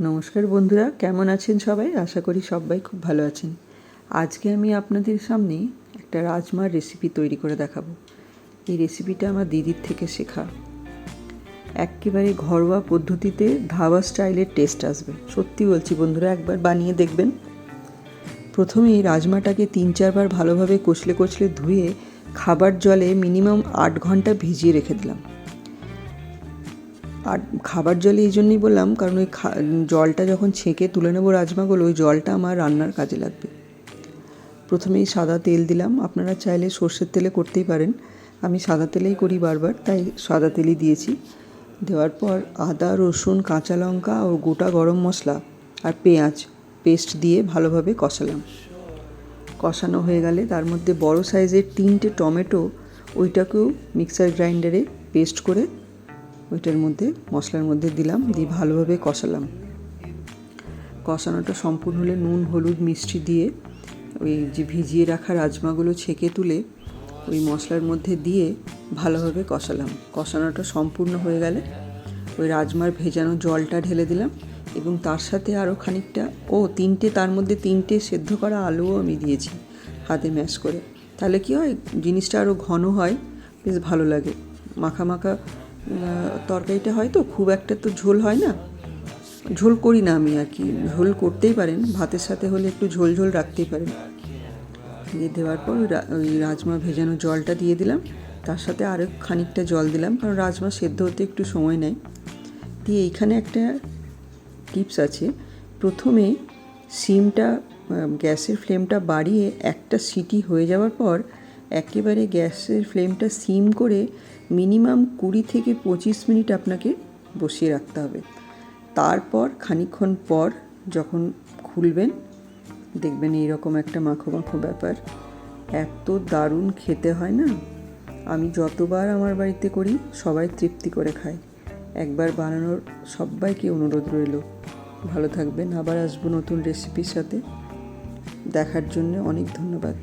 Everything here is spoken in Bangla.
নমস্কার বন্ধুরা, কেমন আছেন সবাই? আশা করি সবাই খুব ভালো আছেন। আজকে আমি আপনাদের সামনে একটা রাজমার রেসিপি তৈরি করে দেখাবো। এই রেসিপিটা আমার দিদির থেকে শেখা। একেবারে ঘরোয়া পদ্ধতিতে ধাবা স্টাইলের টেস্ট আসবে। সত্যি বলছি বন্ধুরা, একবার বানিয়ে দেখবেন। প্রথমেই রাজমাটাকে 3-4 বার ভালোভাবে কষলে কষলে ধুয়ে খাবার জলে মিনিমাম 8 ঘন্টা ভিজিয়ে রেখে দিলাম। আর খাবার জলে এই জন্যই বললাম, কারণ ওই জলটা যখন ছেঁকে তুলে নেবো রাজমাগুলো, ওই জলটা আমার রান্নার কাজে লাগবে। প্রথমেই সাদা তেল দিলাম। আপনারা চাইলে সর্ষের তেলে করতেই পারেন, আমি সাদা তেলেই করি বারবার, তাই সাদা তেলই দিয়েছি। দেওয়ার পর আদা, রসুন, কাঁচা লঙ্কা ও গোটা গরম মশলা আর পেঁয়াজ পেস্ট দিয়ে ভালোভাবে কষালাম। কষানো হয়ে গেলে তার মধ্যে বড় সাইজের 3টে টমেটো, ওইটাকেও মিক্সার গ্রাইন্ডারে পেস্ট করে ওইটার মধ্যে মশলার মধ্যে দিলাম, দিয়ে ভালোভাবে কষালাম। কষানোটা সম্পূর্ণ হলে নুন, হলুদ, মিষ্টি দিয়ে ওই যে ভিজিয়ে রাখা রাজমাগুলো ছেঁকে তুলে ওই মশলার মধ্যে দিয়ে ভালোভাবে কষালাম। কষানোটা সম্পূর্ণ হয়ে গেলে ওই রাজমার ভেজানো জলটা ঢেলে দিলাম এবং তার সাথে আরও খানিকটা তার মধ্যে 3টে সেদ্ধ করা আলুও আমি দিয়েছি হাতে ম্যাশ করে। তাহলে কী হয়, জিনিসটা আরও ঘন হয়, বেশ ভালো লাগে। মাখা মাখা তরকারিটা হয় তো, খুব একটা তো ঝোল হয় না, ঝোল করি না আমি আর কি। ঝোল করতেই পারেন, ভাতের সাথে হলে একটু ঝোল ঝোল রাখতেই পারেন। দিয়ে দেওয়ার পর ওই রাজমা ভেজানো জলটা দিয়ে দিলাম, তার সাথে আরও খানিকটা জল দিলাম, কারণ রাজমা সেদ্ধ হতে একটু সময় নেয়। দিয়ে এইখানে একটা টিপস আছে। প্রথমে গ্যাসের ফ্লেমটা বাড়িয়ে একটা সিটি হয়ে যাওয়ার পর একেবারে গ্যাসের ফ্লেমটা সিম করে মিনিমাম 20 থেকে 25 মিনিট আপনাকে বসিয়ে রাখতে হবে। তারপর খানিকক্ষণ পর যখন খুলবেন, দেখবেন এইরকম একটা মাখো মাখো ব্যাপার। এত দারুণ খেতে হয় না, আমি যতবার আমার বাড়িতে করি সবাই তৃপ্তি করে খায়। একবার বানানোর সবাইকে অনুরোধ রইল। ভালো থাকবেন, আবার আসবো নতুন রেসিপির সাথে। দেখার জন্য অনেক ধন্যবাদ।